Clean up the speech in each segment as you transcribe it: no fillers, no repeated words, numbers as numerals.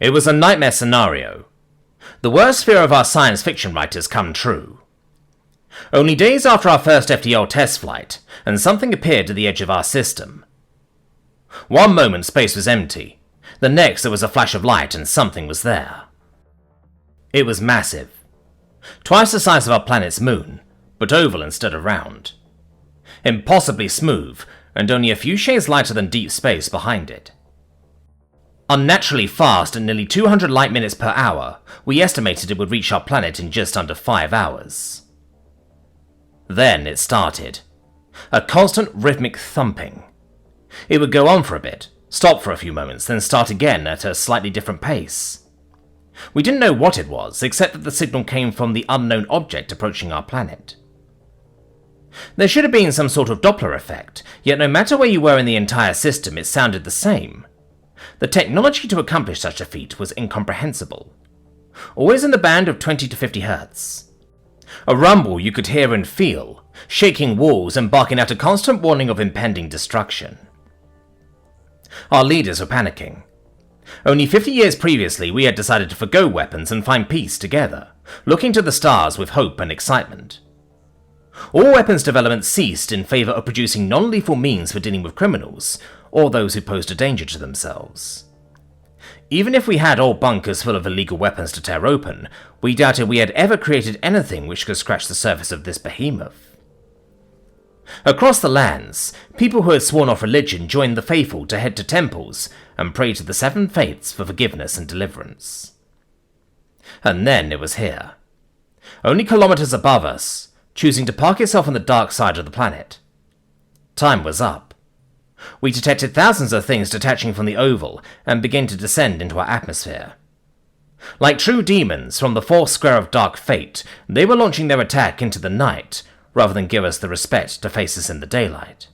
It was a nightmare scenario. The worst fear of our science fiction writers come true. Only days after our first FTL test flight, and something appeared at the edge of our system. One moment space was empty, the next there was a flash of light and something was there. It was massive. Twice the size of our planet's moon, but oval instead of round. Impossibly smooth, and only a few shades lighter than deep space behind it. Unnaturally fast at nearly 200 light minutes per hour, we estimated it would reach our planet in just under 5 hours. Then it started. A constant rhythmic thumping. It would go on for a bit, stop for a few moments, then start again at a slightly different pace. We didn't know what it was, except that the signal came from the unknown object approaching our planet. There should have been some sort of Doppler effect, yet no matter where you were in the entire system, it sounded the same. The technology to accomplish such a feat was incomprehensible. Always in the band of 20 to 50 Hz. A rumble you could hear and feel, shaking walls and barking out a constant warning of impending destruction. Our leaders were panicking. Only 50 years previously, we had decided to forgo weapons and find peace together, looking to the stars with hope and excitement. All weapons development ceased in favour of producing non-lethal means for dealing with criminals, or those who posed a danger to themselves. Even if we had old bunkers full of illegal weapons to tear open, we doubted we had ever created anything which could scratch the surface of this behemoth. Across the lands, people who had sworn off religion joined the faithful to head to temples and pray to the seven faiths for forgiveness and deliverance. And then it was here. Only kilometers above us, choosing to park itself on the dark side of the planet. Time was up. We detected thousands of things detaching from the oval and began to descend into our atmosphere. Like true demons from the fourth square of dark fate, they were launching their attack into the night, rather than give us the respect to face us in the daylight.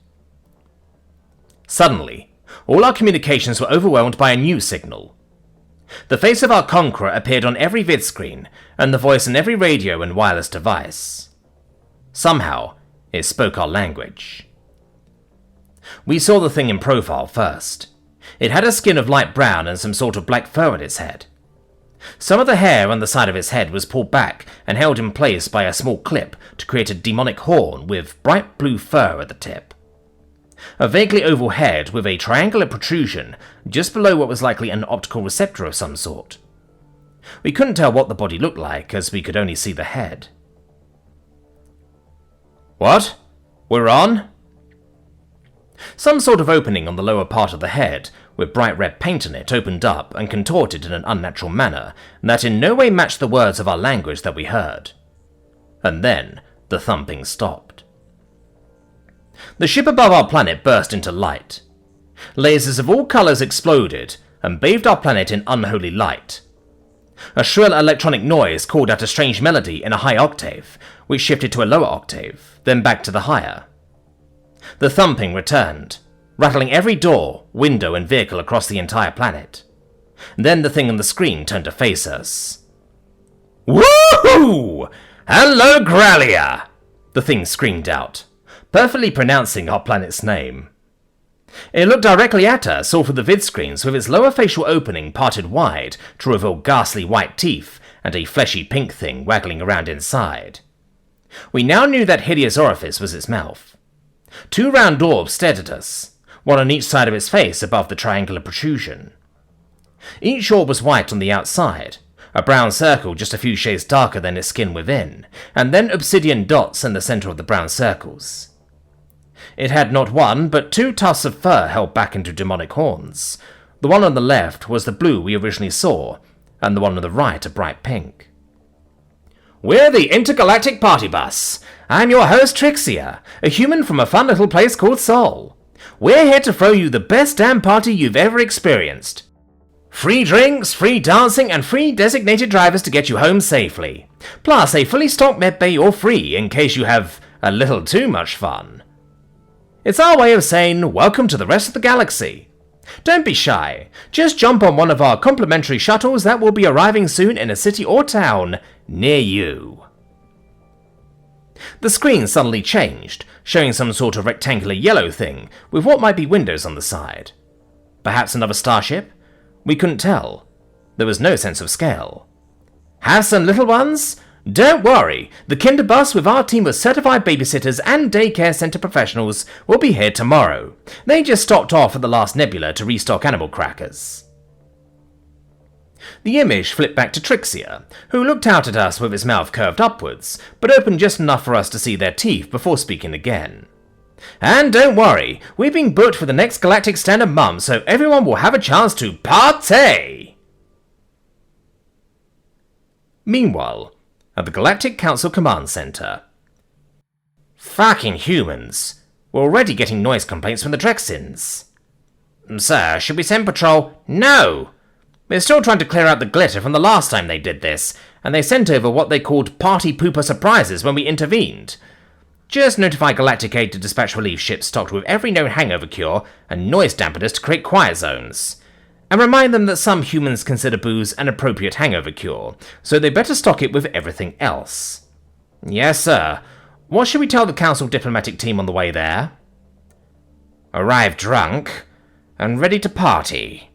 Suddenly, all our communications were overwhelmed by a new signal. The face of our conqueror appeared on every vid screen, and the voice in every radio and wireless device. Somehow, it spoke our language. We saw the thing in profile first. It had a skin of light brown and some sort of black fur on its head. Some of the hair on the side of its head was pulled back and held in place by a small clip to create a demonic horn with bright blue fur at the tip. A vaguely oval head with a triangular protrusion just below what was likely an optical receptor of some sort. We couldn't tell what the body looked like as we could only see the head. What? We're on? Some sort of opening on the lower part of the head, with bright red paint on it, opened up and contorted in an unnatural manner that in no way matched the words of our language that we heard. And then, the thumping stopped. The ship above our planet burst into light. Lasers of all colours exploded and bathed our planet in unholy light. A shrill electronic noise called out a strange melody in a high octave, which shifted to a lower octave, then back to the higher. The thumping returned, rattling every door, window and vehicle across the entire planet. Then the thing on the screen turned to face us. "Woohoo! Hello, Gralia!" the thing screamed out, perfectly pronouncing our planet's name. It looked directly at us, all through the vid screens, with its lower facial opening parted wide to reveal ghastly white teeth and a fleshy pink thing waggling around inside. We now knew that hideous orifice was its mouth. 2 round orbs stared at us, one on each side of its face above the triangular protrusion. Each orb was white on the outside, a brown circle just a few shades darker than its skin within, and then obsidian dots in the center of the brown circles. It had not one, but 2 tufts of fur held back into demonic horns. The one on the left was the blue we originally saw, and the one on the right a bright pink. "We're the Intergalactic Party Bus. I'm your host Trixia, a human from a fun little place called Sol. We're here to throw you the best damn party you've ever experienced. Free drinks, free dancing, and free designated drivers to get you home safely. Plus a fully stocked medbay or free in case you have a little too much fun. It's our way of saying welcome to the rest of the galaxy. Don't be shy, just jump on one of our complimentary shuttles that will be arriving soon in a city or town near you." The screen suddenly changed, showing some sort of rectangular yellow thing with what might be windows on the side. Perhaps another starship? We couldn't tell. There was no sense of scale. Have some little ones? Don't worry, the kinder bus with our team of certified babysitters and daycare centre professionals will be here tomorrow. They just stopped off at the last nebula to restock animal crackers. The image flipped back to Trixia, who looked out at us with his mouth curved upwards, but opened just enough for us to see their teeth before speaking again. And don't worry, we've been booked for the next Galactic Standard Month, so everyone will have a chance to party! Meanwhile, at the Galactic Council Command Center. Fucking humans. We're already getting noise complaints from the Drexians. Sir, should we send patrol? No! We're still trying to clear out the glitter from the last time they did this, and they sent over what they called party pooper surprises when we intervened. Just notify Galactic Aid to dispatch relief ships stocked with every known hangover cure and noise dampeners to create quiet zones. And remind them that some humans consider booze an appropriate hangover cure, so they better stock it with everything else. Yes, sir. What should we tell the Council diplomatic team on the way there? Arrive drunk and ready to party.